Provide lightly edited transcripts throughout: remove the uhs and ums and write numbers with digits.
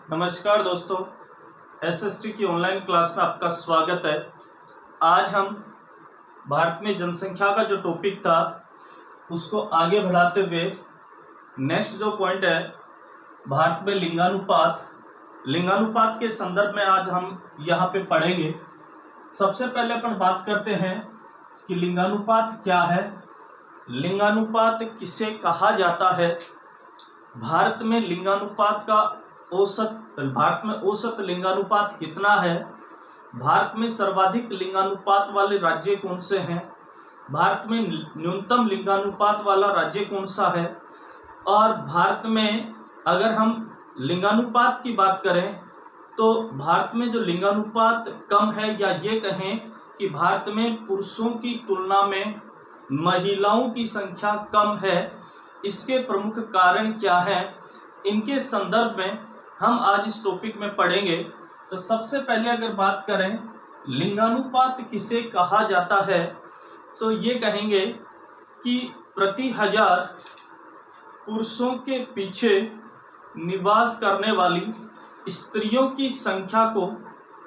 नमस्कार दोस्तों, एसएसटी की ऑनलाइन क्लास में आपका स्वागत है। आज हम भारत में जनसंख्या का जो टॉपिक था उसको आगे बढ़ाते हुए नेक्स्ट जो पॉइंट है भारत में लिंगानुपात के संदर्भ में आज हम यहाँ पे पढ़ेंगे। सबसे पहले अपन बात करते हैं कि लिंगानुपात क्या है, लिंगानुपात किसे कहा जाता है, भारत में औसत लिंगानुपात कितना है, भारत में सर्वाधिक लिंगानुपात वाले राज्य कौन से हैं, भारत में न्यूनतम लिंगानुपात वाला राज्य कौन सा है, और भारत में अगर हम लिंगानुपात की बात करें तो भारत में जो लिंगानुपात कम है या ये कहें कि भारत में पुरुषों की तुलना में महिलाओं की संख्या कम है, इसके प्रमुख कारण क्या है, इनके संदर्भ में हम आज इस टॉपिक में पढ़ेंगे। तो सबसे पहले अगर बात करें लिंगानुपात किसे कहा जाता है तो ये कहेंगे कि प्रति हजार पुरुषों के पीछे निवास करने वाली स्त्रियों की संख्या को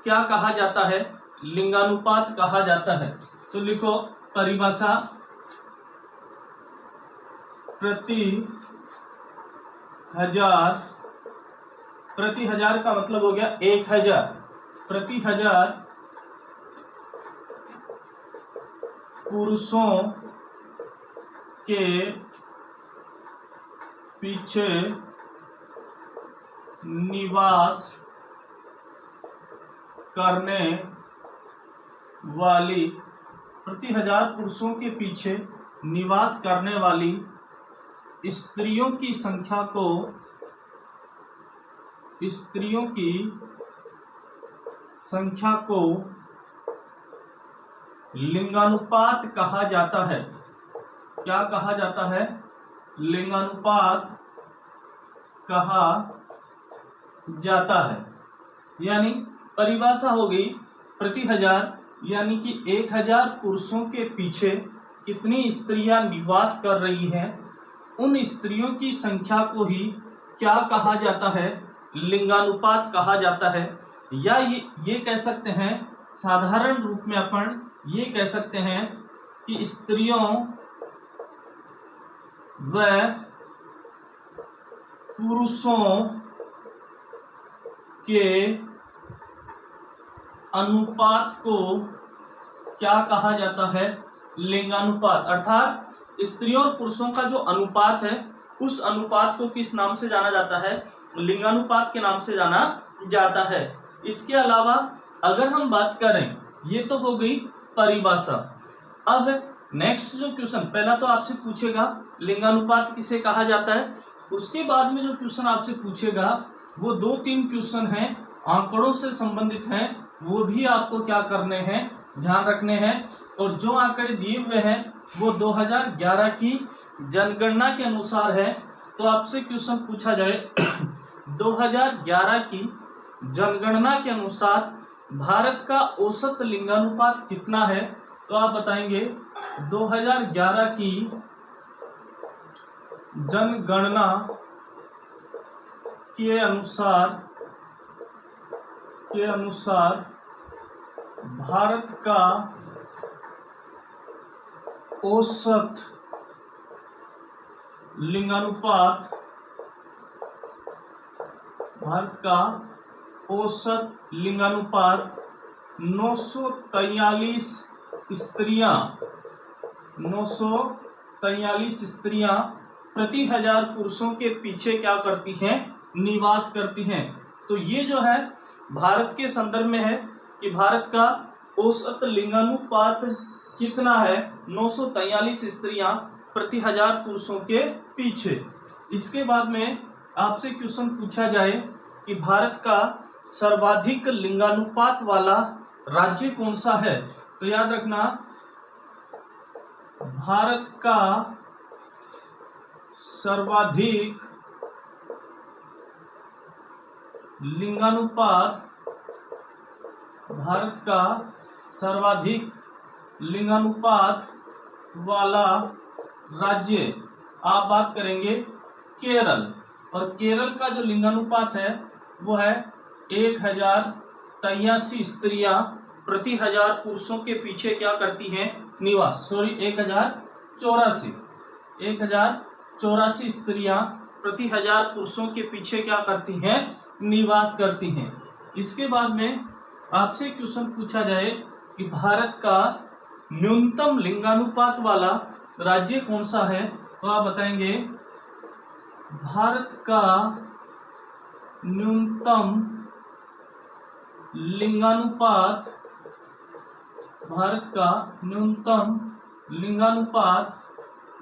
क्या कहा जाता है, लिंगानुपात कहा जाता है। तो लिखो परिभाषा, प्रति हजार का मतलब हो गया 1000, प्रति हजार पुरुषों के पीछे निवास करने वाली, प्रति हजार पुरुषों के पीछे निवास करने वाली स्त्रियों की संख्या को लिंगानुपात कहा जाता है। क्या कहा जाता है? लिंगानुपात कहा जाता है। यानी परिभाषा हो गई प्रति हजार, यानी कि 1000 पुरुषों के पीछे कितनी स्त्रियां निवास कर रही हैं, उन स्त्रियों की संख्या को ही क्या कहा जाता है, लिंगानुपात कहा जाता है। या ये कह सकते हैं, साधारण रूप में अपन ये कह सकते हैं कि स्त्रियों व पुरुषों के अनुपात को क्या कहा जाता है, लिंगानुपात। अर्थात स्त्रियों और पुरुषों का जो अनुपात है उस अनुपात को किस नाम से जाना जाता है, लिंगानुपात के नाम से जाना जाता है। इसके अलावा अगर हम बात करें, ये तो हो गई परिभाषा। अब नेक्स्ट जो क्वेश्चन, पहला तो आपसे पूछेगा लिंगानुपात किसे कहा जाता है, उसके बाद में जो क्वेश्चन आपसे पूछेगा वो 2-3 क्वेश्चन हैं, आंकड़ों से संबंधित हैं, वो भी आपको क्या करने हैं, ध्यान रखने हैं। और जो आंकड़े दिए हुए हैं वो 2011 की जनगणना के अनुसार है। तो आपसे क्वेश्चन पूछा जाए 2011 की जनगणना के अनुसार भारत का औसत लिंगानुपात कितना है, तो आप बताएंगे 2011 की जनगणना के अनुसार भारत का औसत लिंगानुपात 943 स्त्रियां प्रति हजार पुरुषों के पीछे क्या करती हैं, निवास करती हैं। तो ये जो है भारत के संदर्भ में है कि भारत का औसत लिंगानुपात कितना है, 943 स्त्रियां प्रति हजार पुरुषों के पीछे। इसके बाद में आपसे क्वेश्चन पूछा जाए कि भारत का सर्वाधिक लिंगानुपात वाला राज्य कौन सा है, तो याद रखना भारत का सर्वाधिक लिंगानुपात वाला राज्य आप बात करेंगे केरल, और केरल का जो लिंगानुपात है वो है 1083 स्त्रियां प्रति 1000 पुरुषों के पीछे क्या करती हैं निवास। 1084 स्त्रियां प्रति 1000 पुरुषों के पीछे क्या करती हैं निवास करती हैं। इसके बाद में आपसे क्वेश्चन पूछा जाए कि भारत का न्यूनतम लिंगानुपात वाला राज्य कौन सा है, तो आप बताएंगे भारत का न्यूनतम लिंगानुपात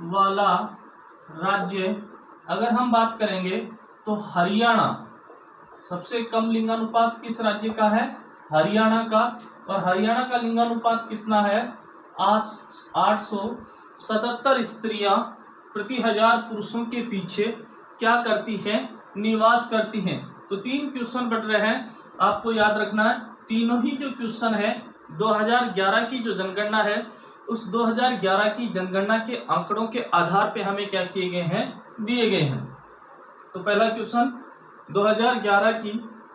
वाला राज्य अगर हम बात करेंगे तो हरियाणा। सबसे कम लिंगानुपात किस राज्य का है, हरियाणा का। और हरियाणा का लिंगानुपात कितना है, 877 स्त्रियां प्रति 1000 पुरुषों के पीछे क्या करती हैं निवास करती हैं। तो 3 क्वेश्चन बढ़ रहे हैं, आपको याद रखना है। तीनों ही जो क्वेश्चन है 2011 की जो जनगणना है, उस 2011 की जनगणना के आंकड़ों के आधार पे हमें क्या किए गए हैं, दिए गए हैं। तो पहला क्वेश्चन 2011 की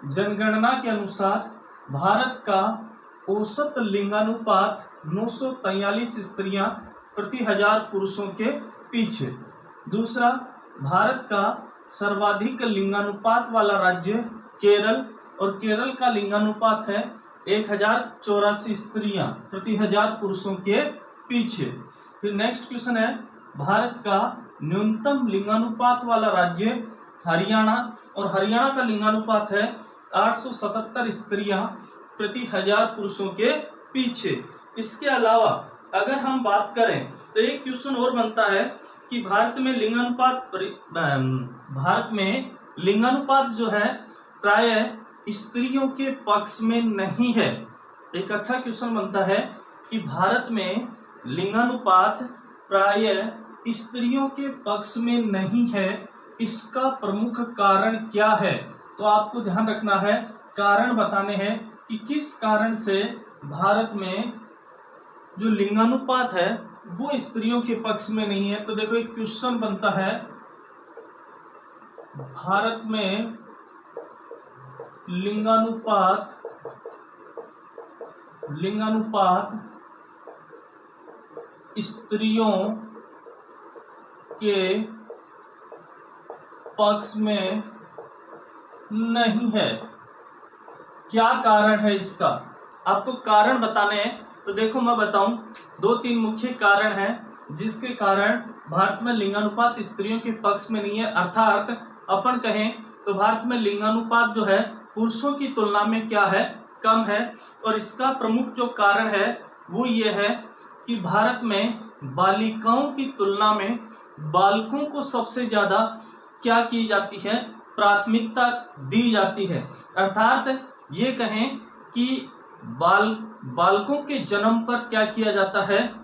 जनगणना के अनुसार भारत का औसत लिंगानुपात 943 स्त्रियां प्रति 1000 पुरुषों के पीछे। दूसरा, भारत का सर्वाधिक लिंगानुपात वाला राज्य केरल, और केरल का लिंगानुपात है 1084 स्त्रियां प्रति 1000 पुरुषों के पीछे। फिर नेक्स्ट क्वेश्चन है, भारत का न्यूनतम लिंगानुपात वाला राज्य हरियाणा, और हरियाणा का लिंगानुपात है 877 स्त्रियां प्रति 1000 पुरुषों के पीछे। इसके अलावा अगर हम बात करें तो एक क्वेश्चन और बनता है कि भारत में लिंगानुपात जो है प्राय स्त्रियों के पक्ष में नहीं है। एक अच्छा क्वेश्चन बनता है कि भारत में लिंगानुपात प्राय स्त्रियों के पक्ष में नहीं है, इसका प्रमुख कारण क्या है। तो आपको ध्यान रखना है, कारण बताने हैं कि किस कारण से भारत में जो लिंगानुपात है वो स्त्रियों के पक्ष में नहीं है। तो देखो एक क्वेश्चन बनता है, भारत में लिंगानुपात स्त्रियों के पक्ष में नहीं है, क्या कारण है इसका। आपको कारण बताने हैं, तो देखो मैं बताऊं, 2-3 मुख्य कारण हैं जिसके कारण भारत में लिंगानुपात स्त्रियों के पक्ष में नहीं है। अर्थात अपन कहें तो भारत में लिंगानुपात जो है पुरुषों की तुलना में क्या है, कम है। और इसका प्रमुख जो कारण है वो ये है कि भारत में बालिकाओं की तुलना में बालकों को सबसे ज्यादा क्या की जाती है, प्राथमिकता दी जाती है। अर्थात ये कहें कि बालकों के जन्म पर क्या किया जाता है,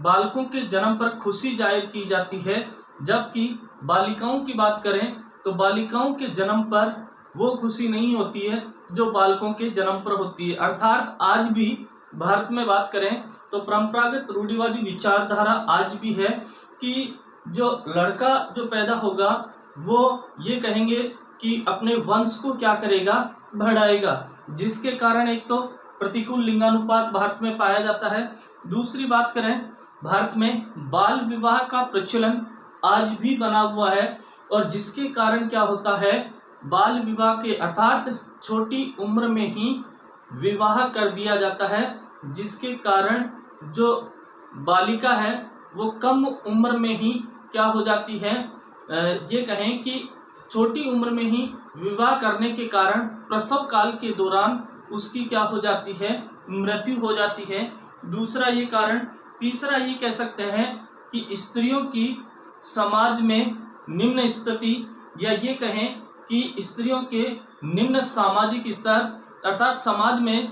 बालकों के जन्म पर खुशी जाहिर की जाती है, जबकि बालिकाओं की बात करें तो बालिकाओं के जन्म पर वो खुशी नहीं होती है जो बालकों के जन्म पर होती है। अर्थात आज भी भारत में बात करें तो परंपरागत रूढ़िवादी विचारधारा आज भी है कि जो लड़का जो पैदा होगा वो ये कहेंगे कि अपने वंश को क्या करेगा, बढ़ाएगा, जिसके कारण एक तो प्रतिकूल लिंगानुपात भारत में पाया जाता है। दूसरी बात करें, भारत में बाल विवाह का प्रचलन आज भी बना हुआ है, और जिसके कारण क्या होता है, बाल विवाह के अर्थात छोटी उम्र में ही विवाह कर दिया जाता है, जिसके कारण जो बालिका है वो कम उम्र में ही क्या हो जाती है, ये कहें कि छोटी उम्र में ही विवाह करने के कारण प्रसव काल के दौरान उसकी क्या हो जाती है, मृत्यु हो जाती है। दूसरा ये कारण। तीसरा ये कह सकते हैं कि स्त्रियों की समाज में निम्न स्थिति, या ये कहें कि स्त्रियों के निम्न सामाजिक स्तर, अर्थात समाज में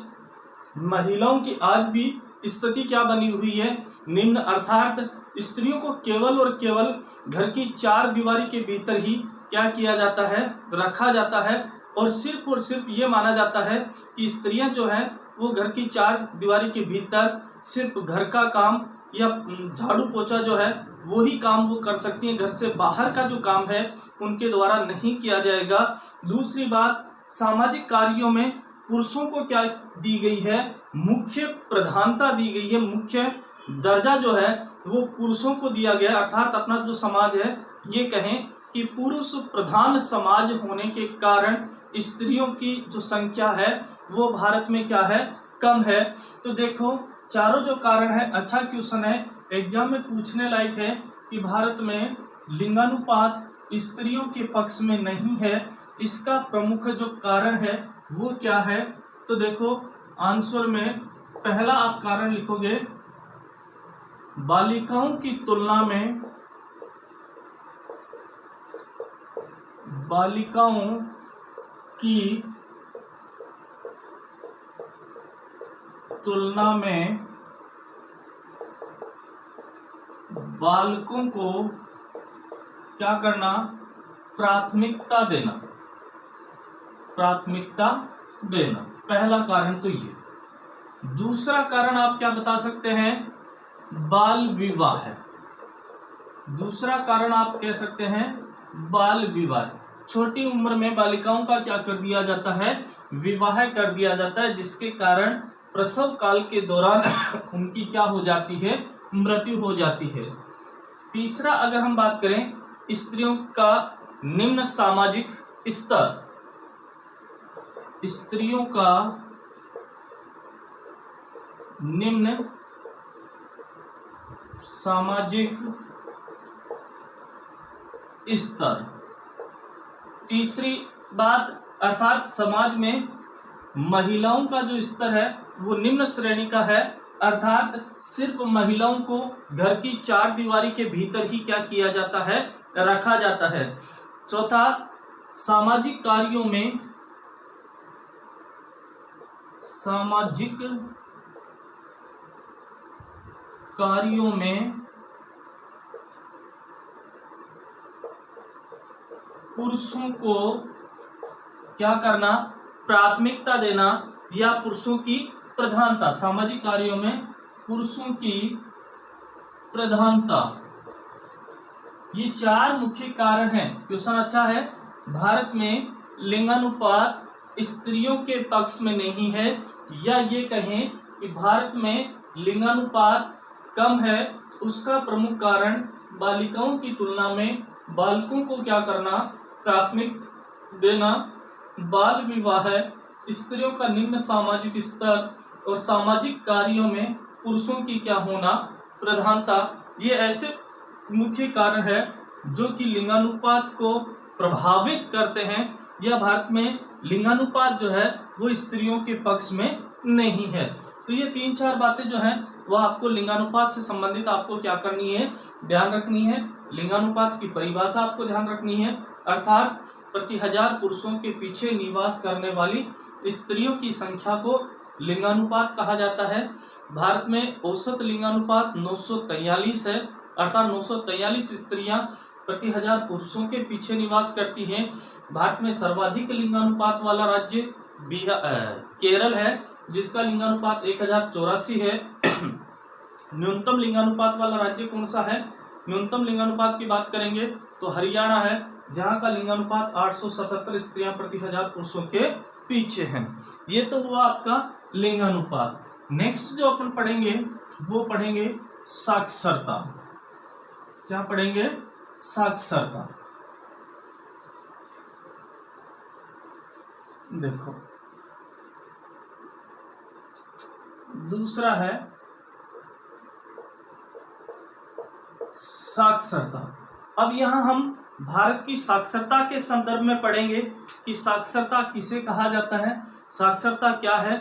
महिलाओं की आज भी स्थिति क्या बनी हुई है, निम्न। अर्थात स्त्रियों को केवल और केवल घर की 4 दीवारी के भीतर ही क्या किया जाता है, रखा जाता है, और सिर्फ ये माना जाता है कि स्त्रियां जो है वो घर की 4 दीवारी के भीतर सिर्फ घर का काम या झाड़ू पोछा जो है वो ही काम वो कर सकती हैं, घर से बाहर का जो काम है उनके द्वारा नहीं किया जाएगा। दूसरी बात, सामाजिक कार्यों में पुरुषों को क्या दी गई है, मुख्य प्रधानता दी गई है, मुख्य दर्जा जो है वो पुरुषों को दिया गया। अर्थात अपना जो समाज है, ये कहें कि पुरुष प्रधान समाज होने के कारण स्त्रियों की जो संख्या है वो भारत में क्या है, कम है। तो देखो चारों जो कारण है, अच्छा क्वेश्चन है, एग्जाम में पूछने लायक है कि भारत में लिंगानुपात स्त्रियों के पक्ष में नहीं है, इसका प्रमुख जो कारण है वो क्या है। तो देखो आंसर में पहला आप कारण लिखोगे, बालिकाओं की तुलना में बालकों को क्या करना, प्राथमिकता देना। पहला कारण तो ये। दूसरा कारण आप क्या बता सकते हैं, बाल विवाह है। दूसरा कारण आप कह सकते हैं बाल विवाह। छोटी उम्र में बालिकाओं का क्या कर दिया जाता है, विवाह कर दिया जाता है, जिसके कारण प्रसव काल के दौरान उनकी क्या हो जाती है, मृत्यु हो जाती है। तीसरा अगर हम बात करें स्त्रियों का निम्न सामाजिक स्तर, स्त्रियों का निम्न सामाजिक स्तर। तीसरी बात अर्थात समाज में महिलाओं का जो स्तर है वो निम्न श्रेणी का है, अर्थात सिर्फ महिलाओं को घर की चार दीवारी के भीतर ही क्या किया जाता है, रखा जाता है। चौथा, सामाजिक कार्यों में पुरुषों को क्या करना, प्राथमिकता देना या पुरुषों की प्रधानता। सामाजिक कार्यों में पुरुषों की प्रधानता, ये चार मुख्य कारण हैं। क्वेश्चन अच्छा है। भारत में लिंगानुपात स्त्रियों के पक्ष में नहीं है, या ये कहें कि भारत में लिंगानुपात कम है, उसका प्रमुख कारण बालिकाओं की तुलना में बालकों को क्या करना, प्राथमिक देना, बाल विवाह है, स्त्रियों का निम्न सामाजिक स्तर और सामाजिक कार्यों में पुरुषों की क्या होना, प्रधानता। ये ऐसे मुख्य कारण है जो कि लिंगानुपात को प्रभावित करते हैं, या भारत में लिंगानुपात जो है वो स्त्रियों के पक्ष में नहीं है। तो ये 3-4 बातें जो हैं वो आपको लिंगानुपात से संबंधित आपको क्या करनी है, ध्यान रखनी है। लिंगानुपात की परिभाषा आपको ध्यान रखनी है, अर्थात प्रति 1000 पुरुषों के पीछे निवास करने वाली स्त्रियों की संख्या को लिंगानुपात कहा जाता है। भारत में औसत लिंगानुपात 943 है, अर्थात 943 स्त्रियां प्रति 1000 पुरुषों के पीछे निवास करती हैं। भारत में सर्वाधिक लिंगानुपात वाला राज्य केरल है, जिसका लिंगानुपात 1084 है। न्यूनतम लिंगानुपात वाला राज्य कौन सा है, न्यूनतम लिंगानुपात की बात करेंगे तो हरियाणा है, जहां का लिंगानुपात 877 स्त्रियां प्रति 1000 पुरुषों के पीछे हैं। ये तो हुआ आपका लिंगानुपात। नेक्स्ट जो अपन पढ़ेंगे वो पढ़ेंगे साक्षरता। क्या पढ़ेंगे, साक्षरता। देखो दूसरा है साक्षरता। अब यहां हम भारत की साक्षरता के संदर्भ में पढ़ेंगे कि साक्षरता किसे कहा जाता है, साक्षरता क्या है,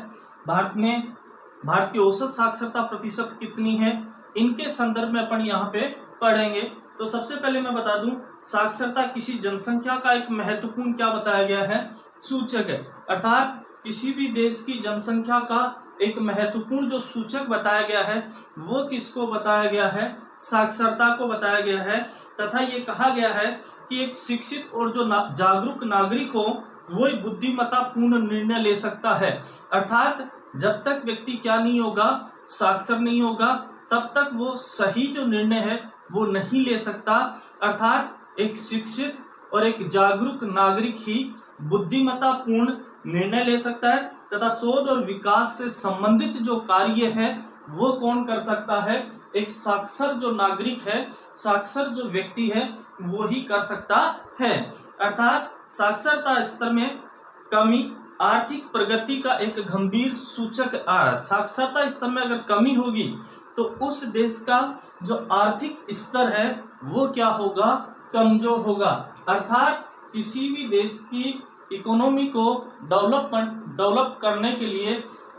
भारत की औसत साक्षरता प्रतिशत कितनी है, इनके संदर्भ में अपन यहाँ पे पढ़ेंगे। तो सबसे पहले मैं बता दूं, साक्षरता किसी जनसंख्या का एक महत्वपूर्ण क्या बताया गया है, सूचक है। अर्थात किसी भी देश की जनसंख्या का एक महत्वपूर्ण जो सूचक बताया गया है वो किसको बताया गया है, साक्षरता को बताया गया है। तथा ये कहा गया है कि एक शिक्षित और जो जागरूक नागरिक हो वो ही बुद्धिमत्ता पूर्ण निर्णय ले सकता है। अर्थात जब तक व्यक्ति क्या नहीं होगा, साक्षर नहीं होगा, तब तक वो सही जो निर्णय है वो नहीं ले सकता। अर्थात एक शिक्षित और एक जागरूक नागरिक ही बुद्धिमत्तापूर्ण निर्णय ले सकता है तथा शोध और विकास से संबंधित जो कार्य है वो कौन कर सकता है, एक साक्षर जो नागरिक है, साक्षर जो व्यक्ति है वो ही कर सकता है। अर्थात साक्षरता स्तर में कमी आर्थिक प्रगति का एक गंभीर सूचक। साक्षरता स्तर में अगर कमी होगी तो उस देश का जो आर्थिक स्तर है वो क्या होगा, कमजोर होगा। अर्थात किसी भी देश की इकोनॉमी को डेवलप करने के लिए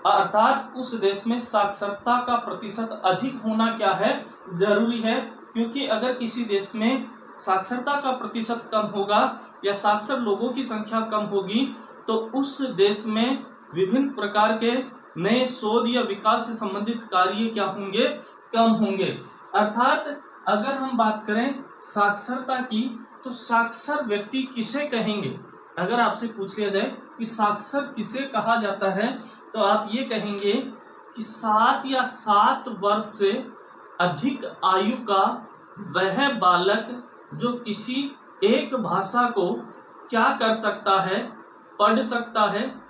अर्थात उस देश में साक्षरता का प्रतिशत अधिक होना क्या है, जरूरी है। क्योंकि अगर किसी देश में साक्षरता का प्रतिशत कम होगा या साक्षर लोगों की संख्या कम होगी तो उस देश में विभिन्न प्रकार के नए शोध या विकास से संबंधित कार्य क्या होंगे, कम होंगे। अर्थात अगर हम बात करें साक्षरता की तो साक्षर व्यक्ति किसे कहेंगे, अगर आपसे पूछ लिया जाए कि साक्षर किसे कहा जाता है तो आप ये कहेंगे कि 7 या 7 वर्ष से अधिक आयु का वह बालक जो किसी एक भाषा को क्या कर सकता है, पढ़ सकता है,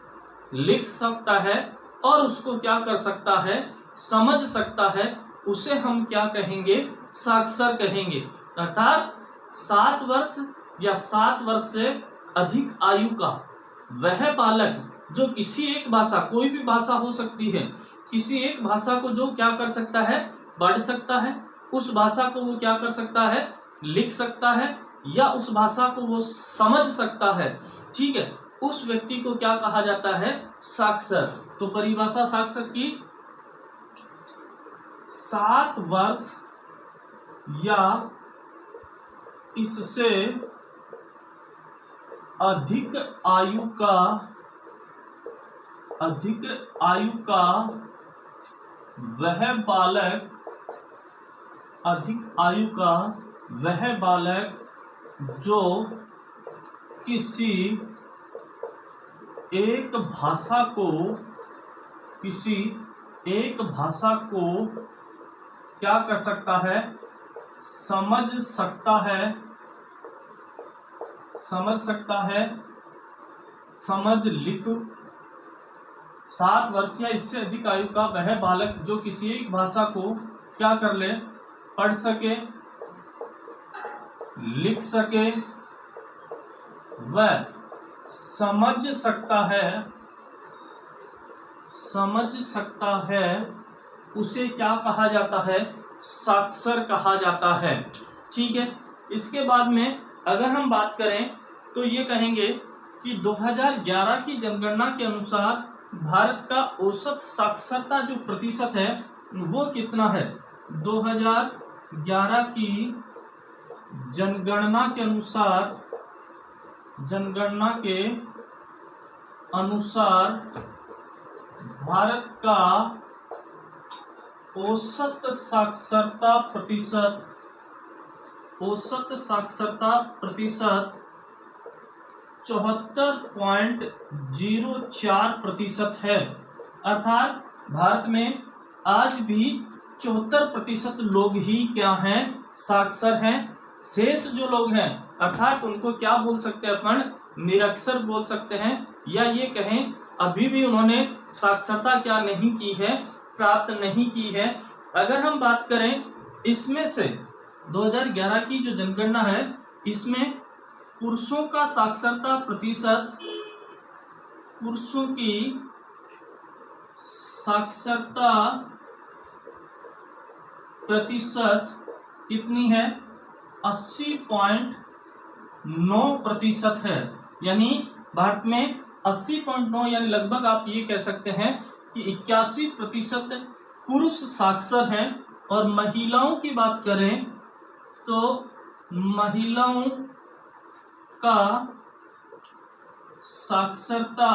लिख सकता है और उसको क्या कर सकता है, समझ सकता है, उसे हम क्या कहेंगे, साक्षर कहेंगे। अर्थात 7 वर्ष या 7 वर्ष से अधिक आयु का वह बालक जो किसी एक भाषा, कोई भी भाषा हो सकती है, किसी एक भाषा को जो क्या कर सकता है, पढ़ सकता है, उस भाषा को वो क्या कर सकता है, लिख सकता है या उस भाषा को वो समझ सकता है, ठीक है, उस व्यक्ति को क्या कहा जाता है, साक्षर। तो परिभाषा साक्षर की 7 वर्ष या इससे अधिक आयु का वह बालक, अधिक आयु का वह बालक जो किसी एक भाषा को क्या कर सकता है, समझ सकता है, समझ लिख। 7 वर्ष या इससे अधिक आयु का वह बालक जो किसी एक भाषा को क्या कर ले, पढ़ सके, लिख सके, वह समझ सकता है, उसे क्या कहा जाता है, साक्षर कहा जाता है। ठीक है। इसके बाद में अगर हम बात करें तो ये कहेंगे कि 2011 की जनगणना के अनुसार भारत का औसत साक्षरता जो प्रतिशत है वो कितना है। 2011 की जनगणना के अनुसार भारत का औसत साक्षरता प्रतिशत 74.04% है। अर्थात भारत में आज भी 74% लोग ही क्या हैं, साक्षर हैं। शेष जो लोग हैं अर्थात उनको क्या बोल सकते हैं अपन, निरक्षर बोल सकते हैं, या ये कहें अभी भी उन्होंने साक्षरता क्या नहीं की है, प्राप्त नहीं की है। अगर हम बात करें इसमें से 2011 की जो जनगणना है इसमें पुरुषों का साक्षरता प्रतिशत, पुरुषों की साक्षरता प्रतिशत कितनी है, 80.9% है। यानी भारत में 80.9 यानी लगभग आप ये कह सकते हैं कि 81% पुरुष साक्षर हैं। और महिलाओं की बात करें तो महिलाओं का साक्षरता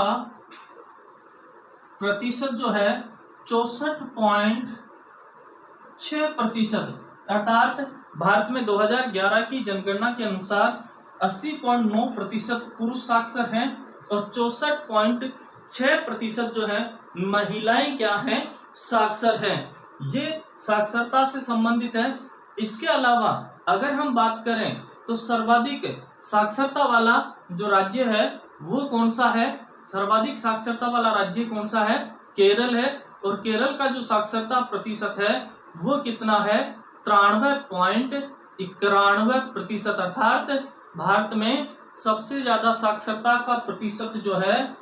प्रतिशत जो है 64.6%। अर्थात भारत में 2011 की जनगणना के अनुसार 80.9% पुरुष साक्षर हैं और 64.6% जो है महिलाएं क्या हैं, साक्षर हैं। ये साक्षरता से संबंधित है। इसके अलावा अगर हम बात करें तो सर्वाधिक साक्षरता वाला जो राज्य है वो कौन सा है? सर्वाधिक साक्षरता वाला राज्य कौन सा है? केरल है। और केरल का जो साक्षरता प्रतिशत है वो कितना है? 93.91%। अर्थात भारत में सबसे ज्यादा साक्षरता का प्रतिशत जो है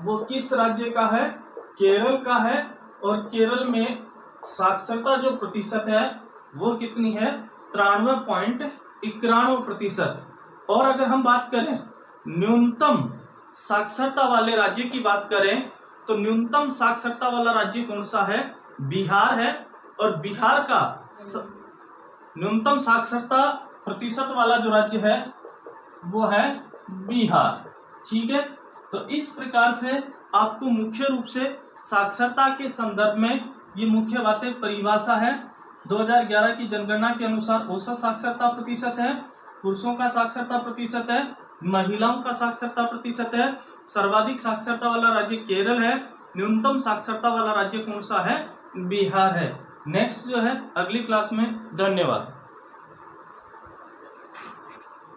वो किस राज्य का है? केरल का है। और केरल में साक्षरता जो प्रतिशत है वो कितनी है? 93.91%। और अगर हम बात करें न्यूनतम साक्षरता वाले राज्य की बात करें तो न्यूनतम साक्षरता वाला राज्य कौन सा है? बिहार है। और बिहार का न्यूनतम साक्षरता प्रतिशत वाला जो राज्य है वो है बिहार। ठीक है, तो इस प्रकार से आपको मुख्य रूप से साक्षरता के संदर्भ में ये मुख्य बातें परिभाषा है। 2011 की जनगणना के अनुसार औसत साक्षरता प्रतिशत है, पुरुषों का साक्षरता प्रतिशत है, महिलाओं का साक्षरता प्रतिशत है, सर्वाधिक साक्षरता वाला राज्य केरल है, न्यूनतम साक्षरता वाला राज्य कौन सा है? बिहार है। नेक्स्ट जो है अगली क्लास में। धन्यवाद।